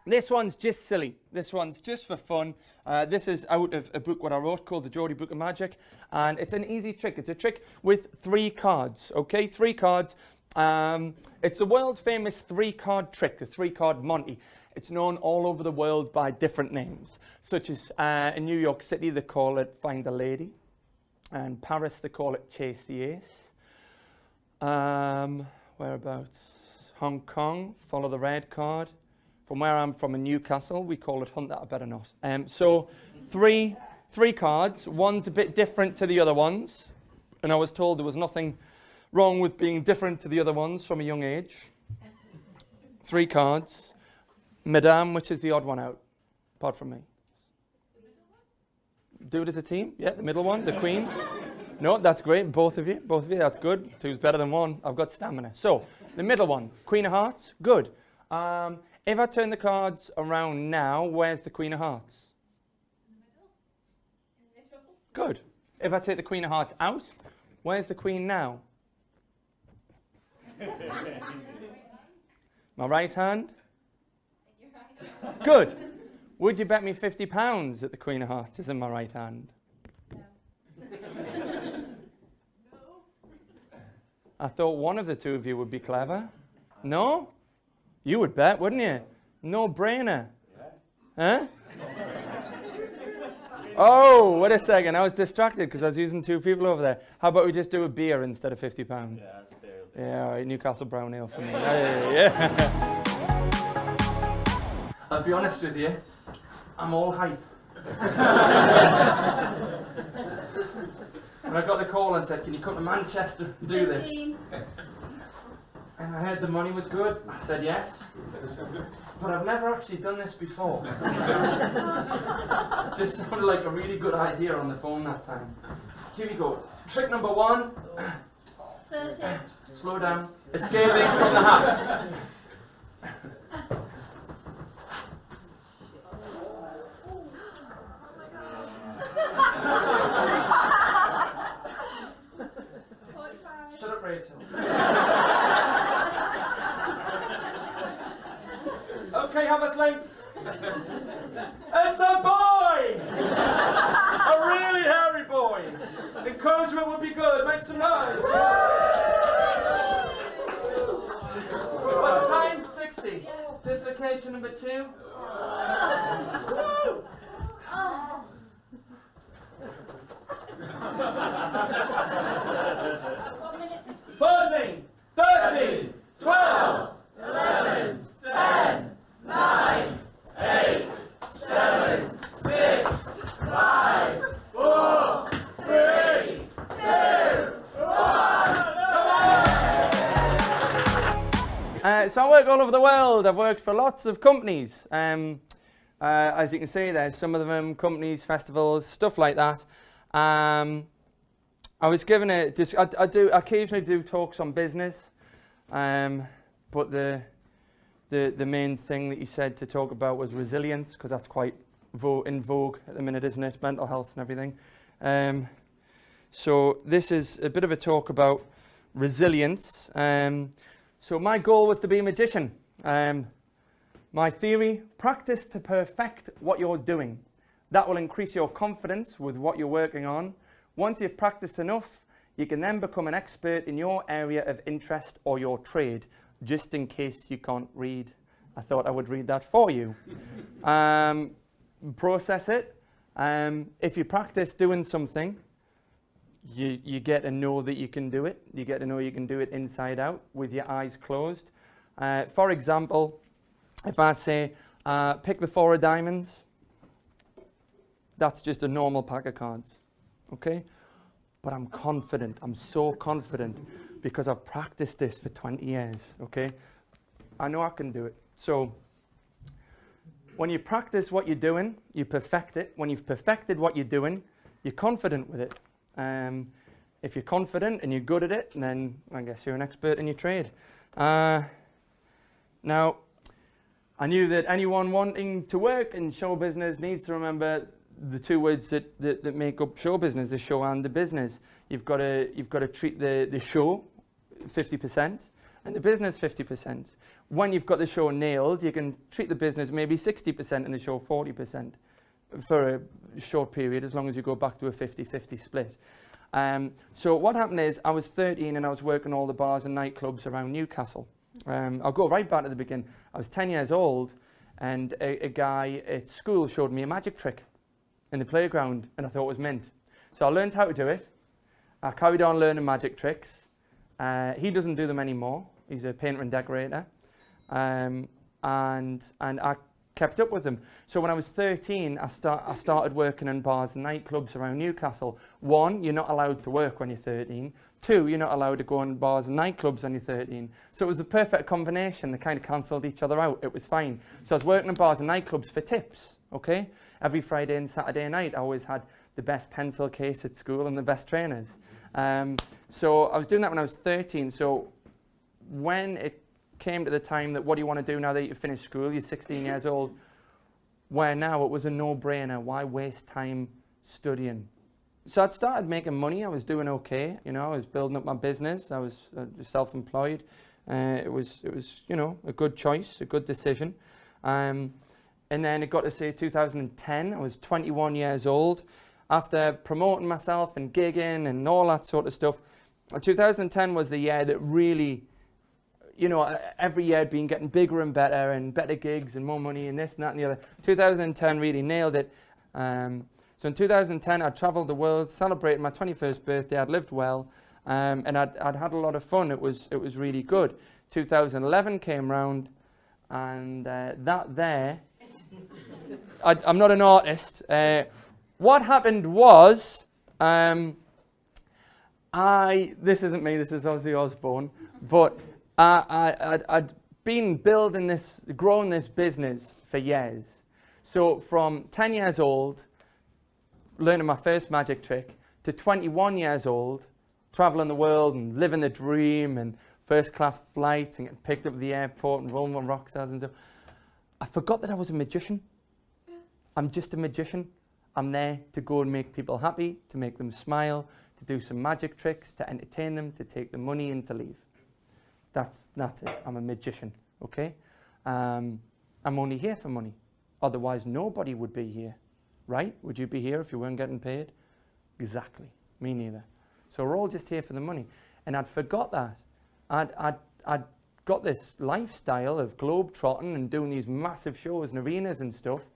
This one's just silly. This one's just for fun. This is out of a book what I wrote called The Geordie Book of Magic. And it's an easy trick. It's a trick with 3 cards, okay? 3 cards. It's the world famous 3-card trick, the 3-card Monty. It's known all over the world by different names, such as in New York City, they call it Find a Lady. And Paris, they call it Chase the Ace. Whereabouts? Hong Kong, Follow the Red Card. From where I'm from in Newcastle, we call it Hunt That I Better Not. So 3 cards. One's a bit different to the other ones. And I was told there was nothing wrong with being different to the other ones from a young age. 3 cards. Madame, which is the odd one out, apart from me. Do it as a team. Yeah, the middle one, the Queen. No, that's great. Both of you, that's good. 2's better than 1. I've got stamina. So, the middle one, Queen of Hearts, good. If I turn the cards around now, where's the Queen of Hearts? In the middle. Good. If I take the Queen of Hearts out, where's the Queen now? My right hand? Good. Would you bet me £50 that the Queen of Hearts is in my right hand? I thought one of the 2 of you would be clever. No? You would bet, wouldn't you? No brainer. Huh? Oh, wait a second. I was distracted because I was using 2 people over there. How about we just do a beer instead of £50? Yeah, that's fair. Yeah, all right, Newcastle Brown Ale for me. Yeah. I'll be honest with you, I'm all hype. When I got the call and said, can you come to Manchester and do this? 15. And I heard the money was good. I said yes. But I've never actually done this before. Just sounded like a really good idea on the phone that time. Here we go. Trick number 1. 30. Slow down. Escaping from the hat. Shut up, Rachel. Okay, have us links. It's a boy! A really hairy boy. Encouragement would be good. Make some noise. What's the time? 60. Dislocation number 2. One minute 50. 14, 13, 12, 11, 10, 9, 8, 7, 6, 5, 4, 3, 2, 1. So I work all over the world. I've worked for lots of companies. As you can see, there's some of them, companies, festivals, stuff like that. I was given I occasionally do talks on business, but the main thing that you said to talk about was resilience, because that's quite in vogue at the minute, isn't it? Mental health and everything. So this is a bit of a talk about resilience. So my goal was to be a magician. My theory: practice to perfect what you're doing. That will increase your confidence with what you're working on. Once you've practiced enough, you can then become an expert in your area of interest or your trade, just in case you can't read. I thought I would read that for you. Process it. If you practice doing something, you get to know that you can do it. You get to know you can do it inside out with your eyes closed. For example, if I say, pick the 4 of diamonds, that's just a normal pack of cards. Okay, but I'm confident. I'm so confident because I've practiced this for 20 years. Okay, I know I can do it. So when you practice what you're doing, you perfect it. When you've perfected what you're doing, you're confident with it. If you're confident and you're good at it, then I guess you're an expert in your trade. Now, I knew that anyone wanting to work in show business needs to remember the 2 words that make up show business: the show and the business. You've got to treat the show 50%, and the business 50%. When you've got the show nailed, you can treat the business maybe 60% and the show 40% for a short period, as long as you go back to a 50-50 split. So what happened is I was 13 and I was working all the bars and nightclubs around Newcastle. I'll go right back to the beginning. I was 10 years old and a guy at school showed me a magic trick in the playground and I thought it was mint. So I learned how to do it. I carried on learning magic tricks. He doesn't do them anymore. He's a painter and decorator. And I kept up with them. So when I was 13, I started working in bars and nightclubs around Newcastle. 1, you're not allowed to work when you're 13. 2, you're not allowed to go in bars and nightclubs when you're 13. So it was the perfect combination. They kind of cancelled each other out. It was fine. So I was working in bars and nightclubs for tips, okay? Every Friday and Saturday night, I always had the best pencil case at school and the best trainers. So I was doing that when I was 13. So when it came to the time that what do you want to do now that you finished school, you're 16 years old, where now it was a no-brainer. Why waste time studying? So I'd started making money. I was doing okay. You know, I was building up my business. I was self-employed. It was you know, a good choice, a good decision. And then it got to say 2010. I was 21 years old. After promoting myself and gigging and all that sort of stuff, 2010 was the year that really, you know, every year had been getting bigger and better gigs and more money and this and that and the other. 2010 really nailed it. So in 2010, I'd travelled the world, celebrating my 21st birthday. I'd lived well, and I'd had a lot of fun. It was really good. 2011 came round, and I'm not an artist. What happened was, this isn't me, this is Ozzy Osbourne, but I'd been growing this business for years. So from 10 years old, learning my first magic trick, to 21 years old, traveling the world and living the dream and first class flights and getting picked up at the airport and rolling on rock stars and stuff, I forgot that I was a magician. I'm just a magician. I'm there to go and make people happy, to make them smile, to do some magic tricks, to entertain them, to take the money and to leave. That's it. I'm a magician, okay? I'm only here for money. Otherwise, nobody would be here, right? Would you be here if you weren't getting paid? Exactly. Me neither. So we're all just here for the money. And I'd forgot that. I'd got this lifestyle of globe-trotting and doing these massive shows and arenas and stuff.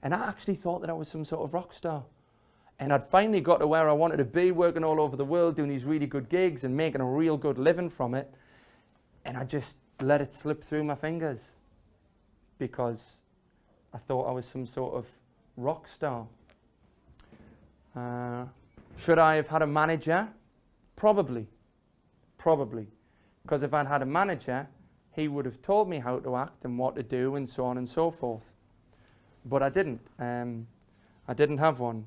And I actually thought that I was some sort of rock star. And I'd finally got to where I wanted to be, working all over the world, doing these really good gigs and making a real good living from it. And I just let it slip through my fingers because I thought I was some sort of rock star. Should I have had a manager? Probably. Because if I'd had a manager, he would have told me how to act and what to do and so on and so forth. But I didn't. I didn't have one.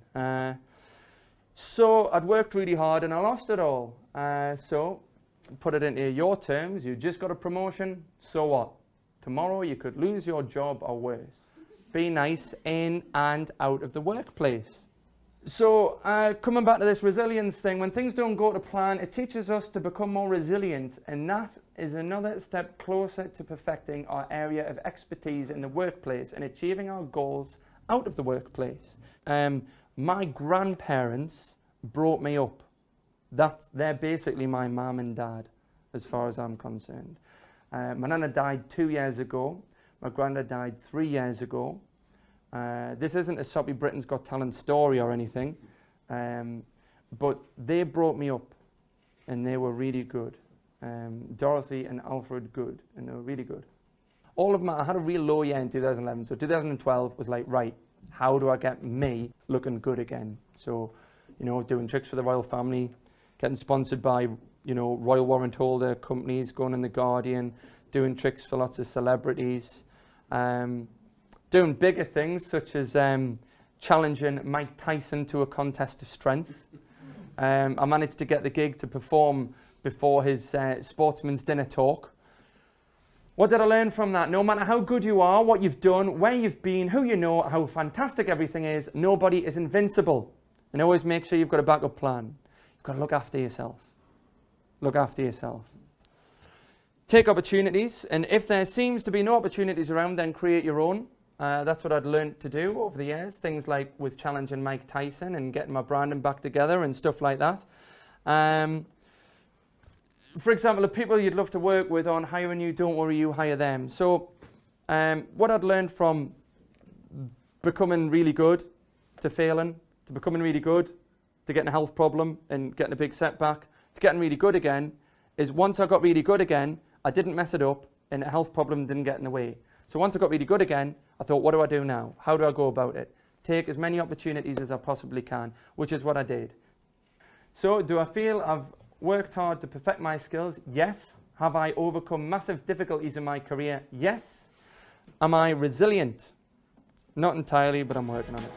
So I'd worked really hard and I lost it all. So put it into your terms, you just got a promotion, so what? Tomorrow you could lose your job or worse. Be nice in and out of the workplace. So coming back to this resilience thing, when things don't go to plan, it teaches us to become more resilient, and that is another step closer to perfecting our area of expertise in the workplace and achieving our goals out of the workplace. My grandparents brought me up. They're basically my mum and dad, as far as I'm concerned. My nana died 2 years ago. My granddad died 3 years ago. This isn't a soppy Britain's Got Talent story or anything, but they brought me up, and they were really good. Dorothy and Alfred Good, and they were really good. I had a real low year in 2011, so 2012 was like, right, how do I get me looking good again? So, you know, doing tricks for the royal family, getting sponsored by, you know, royal warrant holder companies, going in The Guardian, doing tricks for lots of celebrities, doing bigger things such as challenging Mike Tyson to a contest of strength. I managed to get the gig to perform before his sportsman's dinner talk. What did I learn from that? No matter how good you are, what you've done, where you've been, who you know, how fantastic everything is, nobody is invincible. And always make sure you've got a backup plan. You've got to look after yourself. Look after yourself. Take opportunities, and if there seems to be no opportunities around, then create your own. That's what I'd learned to do over the years. Things like with challenging Mike Tyson and getting my branding back together and stuff like that. For example, the people you'd love to work with on hiring you, don't worry, you hire them. So what I'd learned from becoming really good to failing, to becoming really good, to getting a health problem and getting a big setback, to getting really good again, is once I got really good again, I didn't mess it up and a health problem didn't get in the way. So once I got really good again, I thought, what do I do now? How do I go about it? Take as many opportunities as I possibly can, which is what I did. So do I feel I've worked hard to perfect my skills? Yes. Have I overcome massive difficulties in my career? Yes. Am I resilient? Not entirely, but I'm working on it.